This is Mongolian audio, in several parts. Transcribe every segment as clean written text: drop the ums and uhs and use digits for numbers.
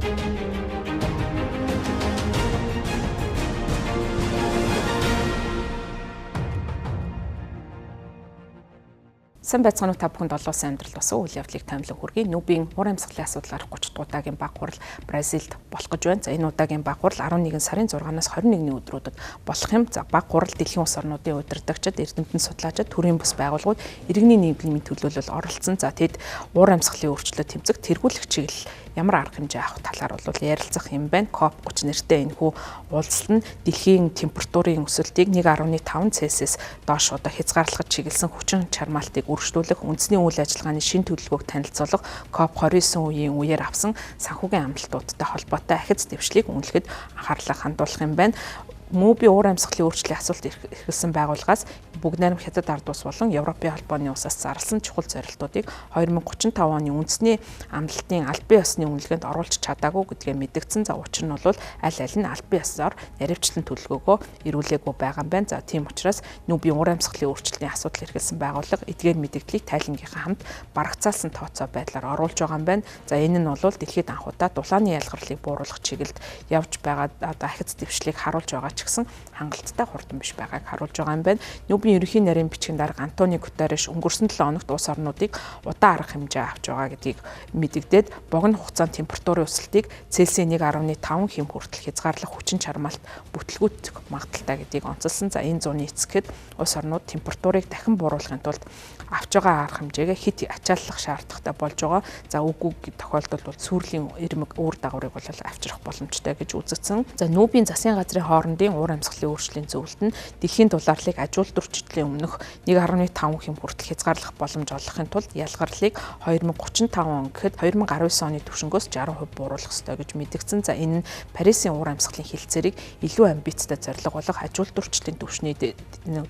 Сайн байцгаана уу та бүхэнд олон улсын амьдрал басан үйл явдлыг таймлаг хүргэе. Нүбийн уур амьсгалын асуудлаар 30 дахь удаагийн баг хурал Бразилд болох гэж байна. За энэ удаагийн баг хурал 11 сарын 6-наас 21-ний өдрүүдэд болох юм. За баг хурал дэлхийн улс орнуудын удирдагчид, эрдэмтэн судлаачид, төрийн бус байгууллагууд, иргэний нийгмийн төлөөлөл оролцсон. За тэд уур амьсгалын өөрчлөлт тэмцэх тэргүүлэх чиглэл ямар арга хэмжээ авах талаар бол ярилцах юм байна. COP30 нэртэй энэхүү уулзалт нь дэлхийн температурын өсөлтийг 1.5 Цельсиус доош одоо хязгаарлахад чиглэсэн хүчин чармаалтыг үргэлжлүүлэх үндэсний үйл ажиллагааны шин төлөвлөгөөг танилцуулах COP29 үеийн үеэр авсан санхүүгийн амлалтуудтай холбоотой ахиц дэвшлиг үнэлэхэд анхаарлаа хандуулах юм байна. Мөби уур амьсгалын өөрчлөлийн асуулт эрхэлсэн байгууллагаас бүгд найрамд хятад ард улс болон Европын холбооны улсаас зарласан чухал зорилтуудыг 2035 оны үндэсний амлалтын албан ёсны үнэлгээнд оруулж чадаагүй гэдгээ мэдгдсэн. За учир нь бол аль аль нь албан ёсоор наривчлан төлөвлөгөөгөө эрүүлээгүй байгаа юм байна. За тийм учраас Мөби уур амьсгалын өөрчлөлийн асуудал эрхэлсэн байгууллага эдгээр мэдээллийг тайлангийнхаа хамт барагцаалсан тооцоо байдлаар оруулж байгаа юм байна. За энэ нь бол дэлхийд анх удаа дулааны ялгарлыг бууруулах чиглэлд явж байгаа одоо ахиц дэвшлиг харуулж байгаа гэсэн хангалттай хурдан биш байгааг харуулж байгаа юм байна. Нүбийн ерөнхий нарийн бичгийн дарга Антонио Гутерреш өнгөрсөн 7 хоногт улс орнуудыг удаан арга хэмжээ авч байгаа гэдгийг мэдэгдээд богино хугацаанд температурын өсөлтийг Цельсийн 1.5 хэм хүртэл хязгаарлах хүчин чармаалт бүтлгүүцэх магадaltaй гэдгийг онцолсон. За энэ зууны эцэгхэд улс орнууд температурыг дахин бууруулахын тулд авч байгаа арга хэмжээгээ хит ачааллах шаардлагатай болж байгаа. За үгүй тохиолдолд бол сүрлийн ирмэг үүр дагаврыг бол авчрах боломжтой гэж үзэгдсэн. За Нүбийн засгийн газрын хоорондын уур амьсгалын өөрчлөлийн зөвлөлт нь дэлхийн дулаарлыг ажуулт өрчлөлийн өмнөх 1.5 хэм хүртэл хязгаарлах боломж олохын тулд ялгарлыг 2035 он гэхэд 2019 оны түвшингөөс 60% бууруулах ёстой гэж мэдгдсэн. За энэ нь Парисын уур амьсгалын хилцээрийг илүү амбицтай зорилго болох ажуулт өрчлөлийн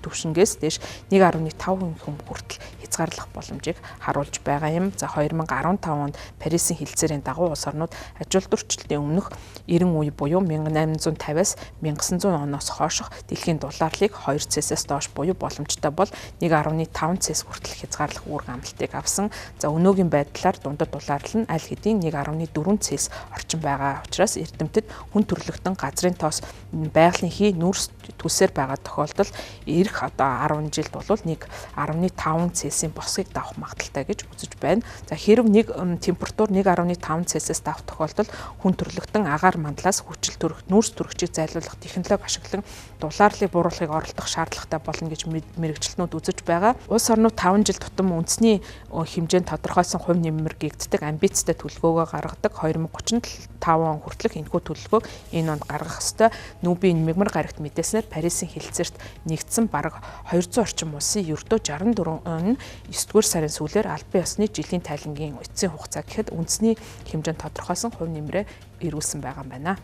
түвшингээс дээш 1.5 хэм хүртэл хязгаарлах боломжийг харуулж байгаа юм. За 2015 онд Парисын хилцээрийн дагуу улс орнууд ажуулт өрчлөлийн өмнөх 90 үе буюу 1850-аас 1900 оноос хойшох дэлхийн дулаарлыг 2 Цельсиус доош буюу боломжтой бол 1.5 Цельс хүртэл хязгаарлах үүрэг амлалтыг авсан. За өнөөгийн байдлаар дундад дулаарлал нь аль хэдийн 1.4 Цельс орчим байгаа учраас эрдэмтэд хүн төрөлхтөн газрын тоос байгалийн хий нүүрс төсөөр байгаа тохиолдолд ирэх одоо 10 жилд бол 1.5 Цельсийн босхийг давах магадaltaй гэж үзэж байна. За хэрв нэг температур 1.5 Цельсиус давах тохиолдолд хүн төрөлхтөн агаар мандлаас хүчил төрөх нүүрс төрөгчийг зайлуулах технологи ашиглан дулаарлыг бууруулахыг оролдох шаардлагатай болно гэж мэрэгчлэнүүд үзэж байгаа. Улс орнууд 5 жил тутам үндэсний хэмжээнд тодорхойлсон хувь нэмэр гэгддэг амбицтай төлөвлөгөөгөө гаргадаг. 2035 он хүртэлх энэхүү төлөвлөгөөг энэ онд гаргах ёстой. Нүбийн мигмар гарагт мэдээснээр Парисын хилцээрт нэгдсэн бараг 200 орчим улсын ердөө 64 нь 9-р сарын сүүлээр албан ёсны жилийн тайлангийн эцсийн хугацаа гэхэд үндэсний хэмжээнд тодорхойлсон хувь нэмрээ эрүүлсэн байгаа юм байна.